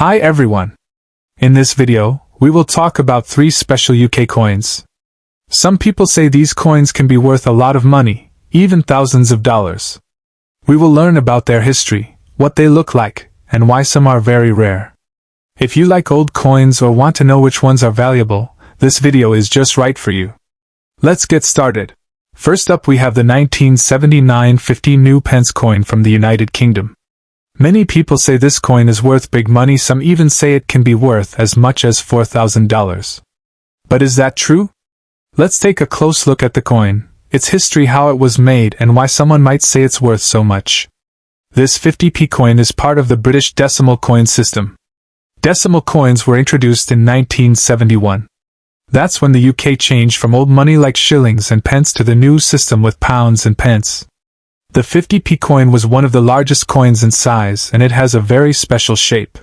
Hi everyone! In this video, we will talk about 3 special UK coins. Some people say these coins can be worth a lot of money, even thousands of dollars. We will learn about their history, what they look like, and why some are very rare. If you like old coins or want to know which ones are valuable, this video is just right for you. Let's get started. First up we have the 1979 50 new pence coin from the United Kingdom. Many people say this coin is worth big money, some even say it can be worth as much as $4,000. But is that true? Let's take a close look at the coin, its history, how it was made, and why someone might say it's worth so much. This 50p coin is part of the British decimal coin system. Decimal coins were introduced in 1971. That's when the UK changed from old money like shillings and pence to the new system with pounds and pence. The 50p coin was one of the largest coins in size, and it has a very special shape.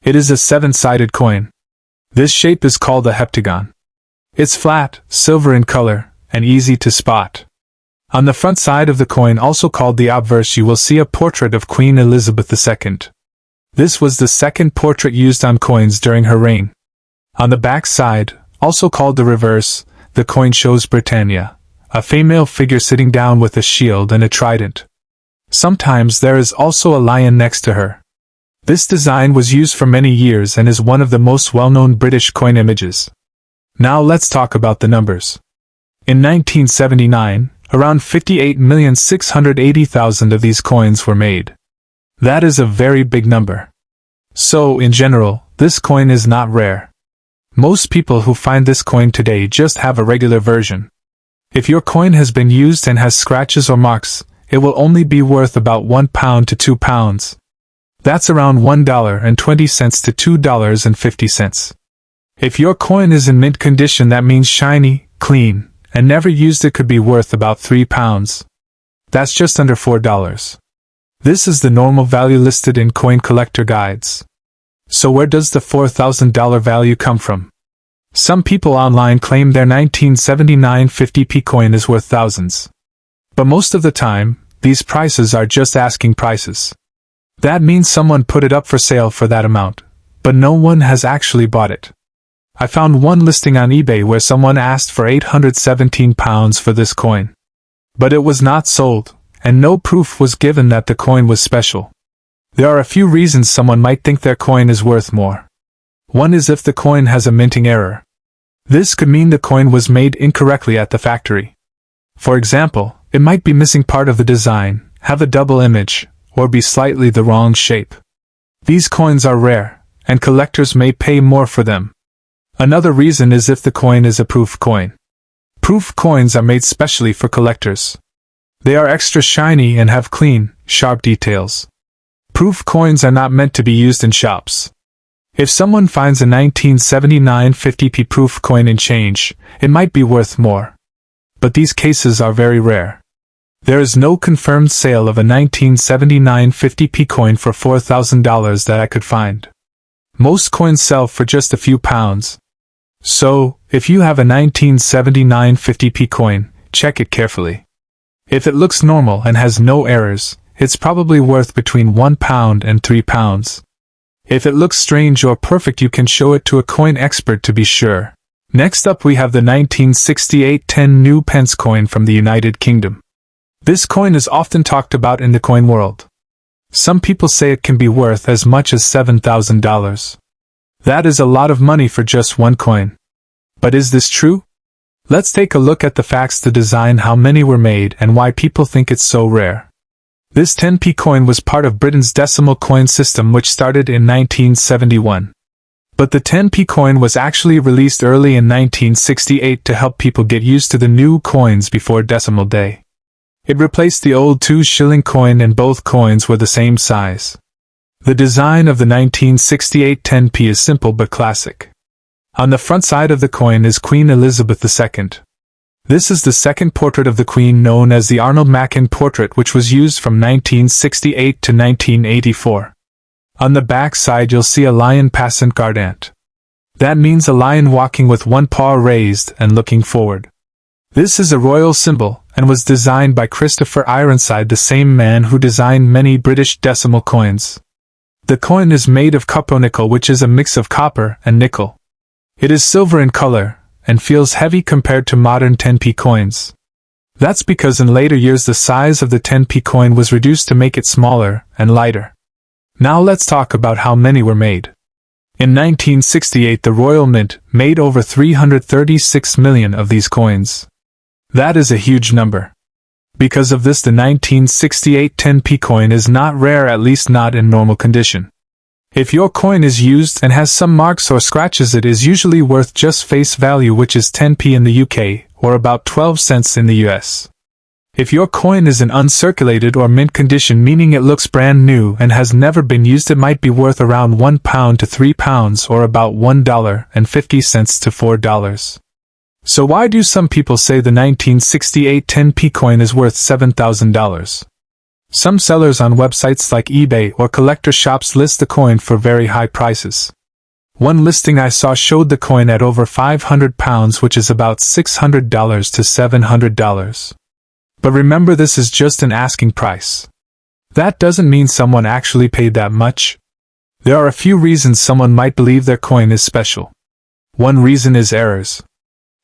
It is a 7-sided coin. This shape is called a heptagon. It's flat, silver in color, and easy to spot. On the front side of the coin, also called the obverse, you will see a portrait of Queen Elizabeth II. This was the second portrait used on coins during her reign. On the back side, also called the reverse, the coin shows Britannia, a female figure sitting down with a shield and a trident. Sometimes there is also a lion next to her. This design was used for many years and is one of the most well-known British coin images. Now let's talk about the numbers. In 1979, around 58,680,000 of these coins were made. That is a very big number. So, in general, this coin is not rare. Most people who find this coin today just have a regular version. If your coin has been used and has scratches or marks, it will only be worth about £1 to £2. That's around $1.20 to $2.50. If your coin is in mint condition, that means shiny, clean, and never used, it could be worth about £3. That's just under $4. This is the normal value listed in coin collector guides. So where does the $4,000 value come from? Some people online claim their 1979 50p coin is worth thousands. But most of the time, these prices are just asking prices. That means someone put it up for sale for that amount, but no one has actually bought it. I found one listing on eBay where someone asked for £817 for this coin. But it was not sold, and no proof was given that the coin was special. There are a few reasons someone might think their coin is worth more. One is if the coin has a minting error. This could mean the coin was made incorrectly at the factory. For example, it might be missing part of the design, have a double image, or be slightly the wrong shape. These coins are rare, and collectors may pay more for them. Another reason is if the coin is a proof coin. Proof coins are made specially for collectors. They are extra shiny and have clean, sharp details. Proof coins are not meant to be used in shops. If someone finds a 1979 50p proof coin in change, it might be worth more. But these cases are very rare. There is no confirmed sale of a 1979 50p coin for $4,000 that I could find. Most coins sell for just a few pounds. So, if you have a 1979 50p coin, check it carefully. If it looks normal and has no errors, it's probably worth between £1 and £3. If it looks strange or perfect, you can show it to a coin expert to be sure. Next up we have the 1968 10 new pence coin from the United Kingdom. This coin is often talked about in the coin world. Some people say it can be worth as much as $7,000. That is a lot of money for just one coin. But is this true? Let's take a look at the facts, the design, how many were made, and why people think it's so rare. This 10p coin was part of Britain's decimal coin system, which started in 1971. But the 10p coin was actually released early in 1968 to help people get used to the new coins before decimal day. It replaced the old 2-shilling coin, and both coins were the same size. The design of the 1968 10p is simple but classic. On the front side of the coin is Queen Elizabeth II. This is the second portrait of the Queen, known as the Arnold Mackin portrait, which was used from 1968 to 1984. On the back side you'll see a lion passant gardant. That means a lion walking with one paw raised and looking forward. This is a royal symbol, and was designed by Christopher Ironside, the same man who designed many British decimal coins. The coin is made of copper-nickel, which is a mix of copper and nickel. It is silver in color, and feels heavy compared to modern 10p coins. That's because in later years the size of the 10p coin was reduced to make it smaller and lighter. Now let's talk about how many were made. In 1968 the Royal Mint made over 336 million of these coins. That is a huge number. Because of this the 1968 10p coin is not rare, at least not in normal condition. If your coin is used and has some marks or scratches, it is usually worth just face value, which is 10p in the UK, or about 12 cents in the US. If your coin is in uncirculated or mint condition, meaning it looks brand new and has never been used, it might be worth around £1 to £3, or about $1.50 to $4. So why do some people say the 1968 10p coin is worth $7,000? Some sellers on websites like eBay or collector shops list the coin for very high prices. One listing I saw showed the coin at over £500, which is about $600 to $700. But remember, this is just an asking price. That doesn't mean someone actually paid that much. There are a few reasons someone might believe their coin is special. One reason is errors.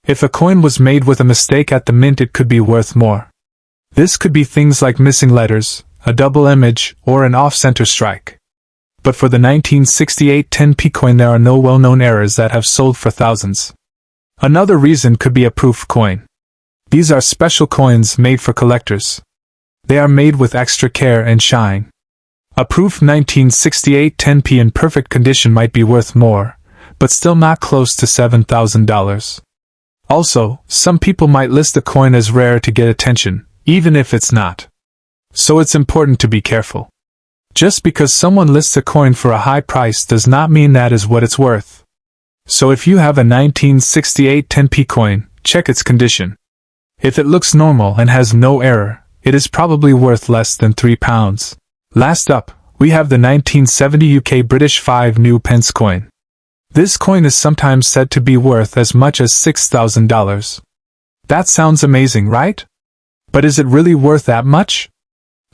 If a coin was made with a mistake at the mint, it could be worth more. This could be things like missing letters, a double image, or an off-center strike. But for the 1968 10p coin there are no well-known errors that have sold for thousands. Another reason could be a proof coin. These are special coins made for collectors. They are made with extra care and shine. A proof 1968 10p in perfect condition might be worth more, but still not close to $7,000. Also, some people might list the coin as rare to get attention, even if it's not. So it's important to be careful. Just because someone lists a coin for a high price does not mean that is what it's worth. So if you have a 1968 10p coin, check its condition. If it looks normal and has no error, it is probably worth less than £3. Last up, we have the 1970 UK British 5 new pence coin. This coin is sometimes said to be worth as much as $6,000. That sounds amazing, right? But is it really worth that much?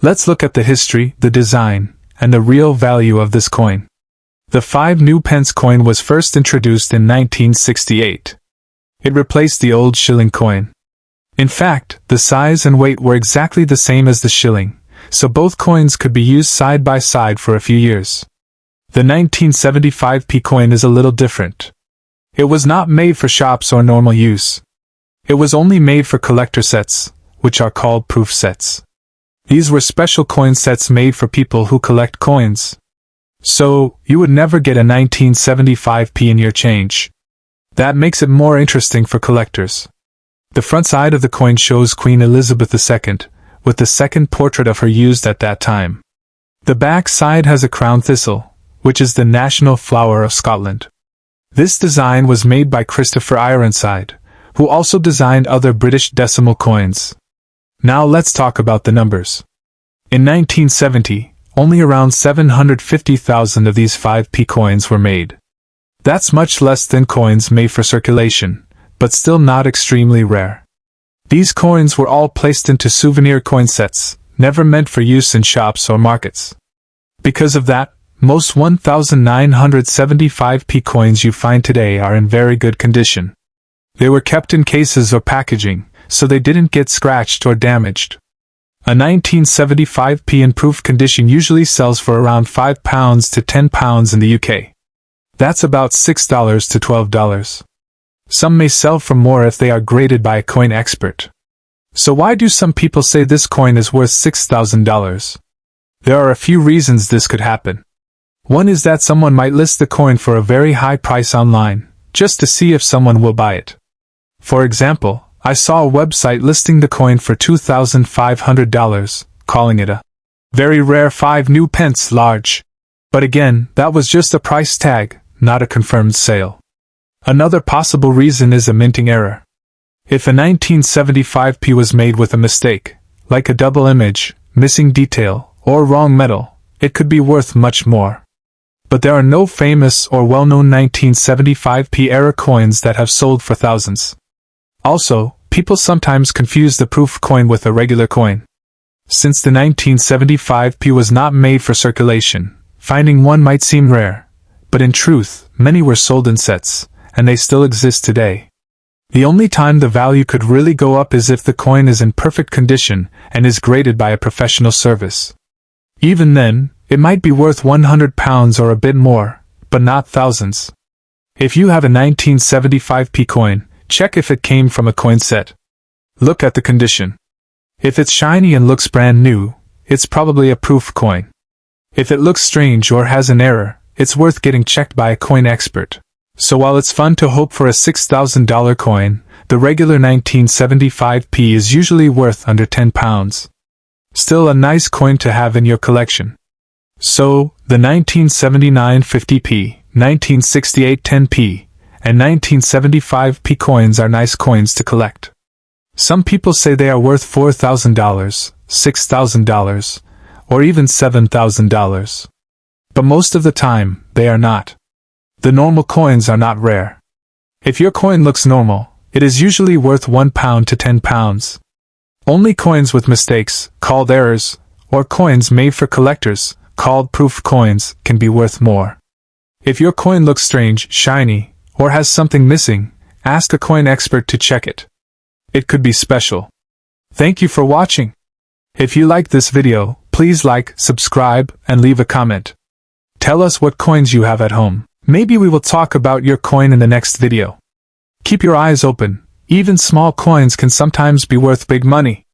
Let's look at the history, the design, and the real value of this coin. The 5 new pence coin was first introduced in 1968. It replaced the old shilling coin. In fact, the size and weight were exactly the same as the shilling, so both coins could be used side by side for a few years. The 1975p coin is a little different. It was not made for shops or normal use. It was only made for collector sets, which are called proof sets. These were special coin sets made for people who collect coins. So, you would never get a 1975p in your change. That makes it more interesting for collectors. The front side of the coin shows Queen Elizabeth II, with the second portrait of her used at that time. The back side has a crown thistle, which is the national flower of Scotland. This design was made by Christopher Ironside, who also designed other British decimal coins. Now let's talk about the numbers. In 1970, only around 750,000 of these 5p coins were made. That's much less than coins made for circulation, but still not extremely rare. These coins were all placed into souvenir coin sets, never meant for use in shops or markets. Because of that, most 1975p coins you find today are in very good condition. They were kept in cases or packaging, so they didn't get scratched or damaged. A 1975p in proof condition usually sells for around £5 to £10 in the UK. That's about $6 to $12. Some may sell for more if they are graded by a coin expert. So why do some people say this coin is worth $6,000? There are a few reasons this could happen. One is that someone might list the coin for a very high price online, just to see if someone will buy it. For example, I saw a website listing the coin for $2,500, calling it a very rare 5 new pence large. But again, that was just a price tag, not a confirmed sale. Another possible reason is a minting error. If a 1975p was made with a mistake, like a double image, missing detail, or wrong metal, it could be worth much more. But there are no famous or well-known 1975p error coins that have sold for thousands. Also, people sometimes confuse the proof coin with a regular coin. Since the 1975p was not made for circulation, finding one might seem rare, but in truth, many were sold in sets, and they still exist today. The only time the value could really go up is if the coin is in perfect condition and is graded by a professional service. Even then, it might be worth £100 or a bit more, but not thousands. If you have a 1975p coin, check if it came from a coin set. Look at the condition. If it's shiny and looks brand new, it's probably a proof coin. If it looks strange or has an error, it's worth getting checked by a coin expert. So while it's fun to hope for a $6,000 coin, the regular 1975p is usually worth under £10. Still a nice coin to have in your collection. So, the 1979 50p, 1968 10p, and 1975p coins are nice coins to collect. Some people say they are worth $4,000, $6,000, or even $7,000. But most of the time, they are not. The normal coins are not rare. If your coin looks normal, it is usually worth £1 to £10. Only coins with mistakes, called errors, or coins made for collectors, called proof coins, can be worth more. If your coin looks strange, shiny, or has something missing, ask a coin expert to check it. It could be special. Thank you for watching. If you liked this video, please like, subscribe, and leave a comment. Tell us what coins you have at home. Maybe we will talk about your coin in the next video. Keep your eyes open. Even small coins can sometimes be worth big money.